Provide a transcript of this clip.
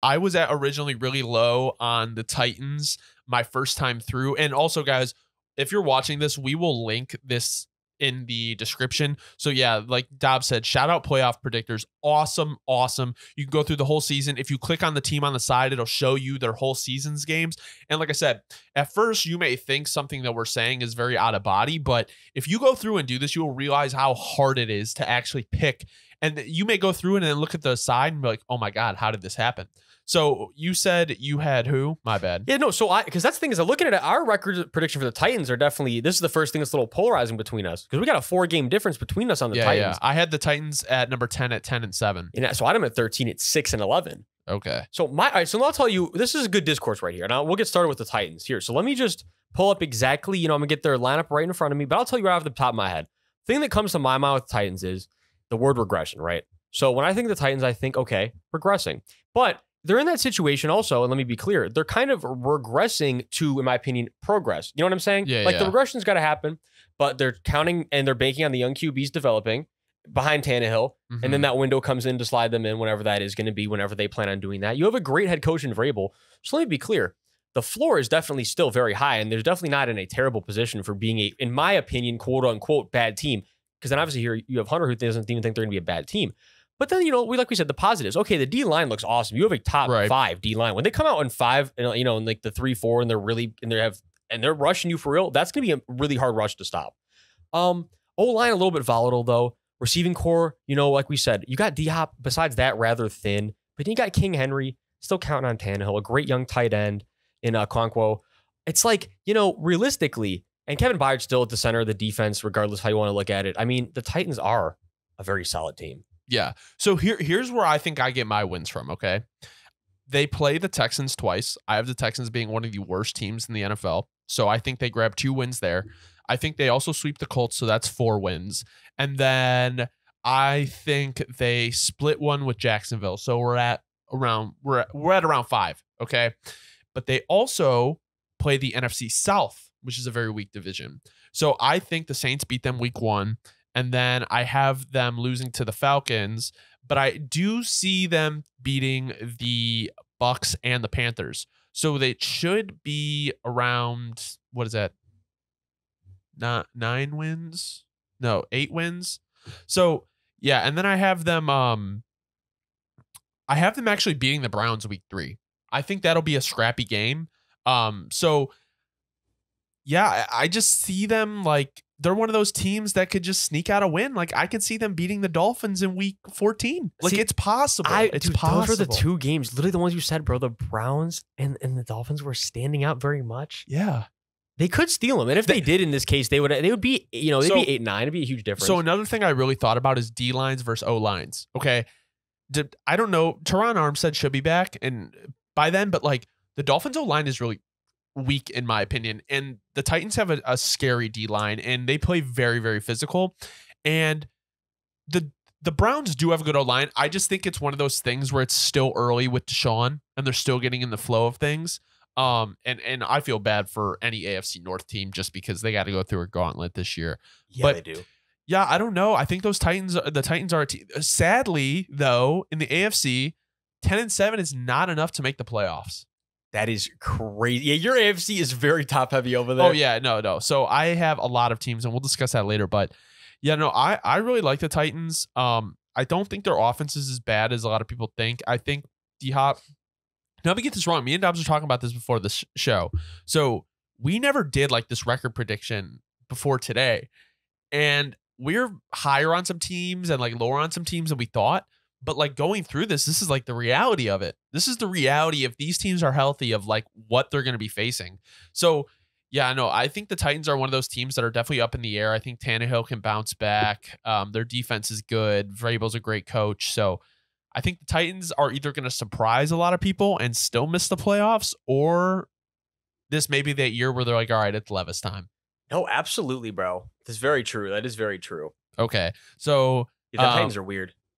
I was at originally really low on the Titans my first time through. And also, guys, if you're watching this, we will link this in the description. So yeah, like Dob said, shout out playoff predictors. Awesome. You can go through the whole season. If you click on the team on the side, it'll show you their whole season's games. And like I said, at first you may think something that we're saying is very out of body, but if you go through and do this, you will realize how hard it is to actually pick. And you may go through it and then look at the side and be like, oh my God, how did this happen? So you said you had who? My bad. Yeah, no. So because that's the thing is, I'm looking at it, our record prediction for the Titans are definitely. This is the first thing that's a little polarizing between us because we got a 4-game difference between us on the Titans. Yeah, I had the Titans at number 10 at 10-7. And so I'm at 13 at 6-11. Okay. So all right, so I'll tell you, this is a good discourse right here. Now we'll get started with the Titans here. So let me just pull up exactly. I'm gonna get their lineup right in front of me, but I'll tell you right off the top of my head. The thing that comes to my mind with the Titans is the word regression, right? So when I think of the Titans, I think okay, regressing, but they're in that situation also, and let me be clear, they're kind of regressing to, in my opinion, progress. You know what I'm saying? Yeah, the regression's got to happen, but they're counting and they're banking on the young QBs developing behind Tannehill, and then that window comes in to slide them in whenever that is going to be, whenever they plan on doing that. You have a great head coach in Vrabel. So let me be clear. The floor is definitely still very high, and they're definitely not in a terrible position for being a, in my opinion, quote unquote, bad team. Because then obviously here you have Hunter who doesn't even think they're going to be a bad team. But then, like we said, the positives. Okay, the D-line looks awesome. You have a top 5 D-line. When they come out in 5, and in like the 3-4, and they're rushing you for real, that's going to be a really hard rush to stop. O-line a little bit volatile, though. Receiving core, like we said, you got D-Hop, besides that, rather thin. But then you got King Henry, still counting on Tannehill, a great young tight end in Okonkwo. It's like, realistically, and Kevin Byard's still at the center of the defense, regardless how you want to look at it. I mean, the Titans are a very solid team. Yeah. So here's where I think I get my wins from, okay? They play the Texans twice. I have the Texans being one of the worst teams in the NFL. So I think they grab 2 wins there. I think they also sweep the Colts, so that's 4 wins. And then I think they split one with Jacksonville. So we're at around 5, okay? But they also play the NFC South, which is a very weak division. So I think the Saints beat them week 1. And then I have them losing to the Falcons, but I do see them beating the Bucks and the Panthers. So they should be around, what is that? Not 9 wins? No, 8 wins. So yeah, and then I have them actually beating the Browns week 3. I think that'll be a scrappy game. So yeah, I just see them like they're one of those teams that could just sneak out a win. Like I could see them beating the Dolphins in week 14. Like it's possible. It's possible. Those are the 2 games, literally the ones you said, bro. The Browns and the Dolphins were standing out very much. Yeah. They could steal them. And if they did in this case, they would be, they'd be 8-9. It'd be a huge difference. So another thing I really thought about is D lines versus O lines. Okay. I don't know. Teron Armstead should be back and by then, but like the Dolphins O line is really weak in my opinion, and the Titans have a scary D line and they play very, very physical, and the Browns do have a good O line. I just think it's one of those things where it's still early with Deshaun and they're still getting in the flow of things. And I feel bad for any AFC North team just because they got to go through a gauntlet this year. Yeah, but they do. Yeah, I don't know. I think the Titans are a team. Sadly, though, in the AFC, 10-7 is not enough to make the playoffs. That is crazy. Yeah, your AFC is very top heavy over there. Oh, yeah. No. So I have a lot of teams, and we'll discuss that later. But, yeah, no, I really like the Titans. I don't think their offense is as bad as a lot of people think. I think D-Hop... Now, let me get this wrong. Me and Dobbs were talking about this before the show. So we never did like this record prediction before today. And we're higher on some teams and like lower on some teams than we thought. But like going through this is like the reality of it. This is the reality if these teams are healthy of like what they're going to be facing. So yeah, no, I think the Titans are one of those teams that are definitely up in the air. I think Tannehill can bounce back. Their defense is good. Vrabel's a great coach. So I think the Titans are either going to surprise a lot of people and still miss the playoffs, or this may be that year where they're like, all right, it's Levis time. No, absolutely, bro. That's very true. That is very true. Okay. So the Titans are weird.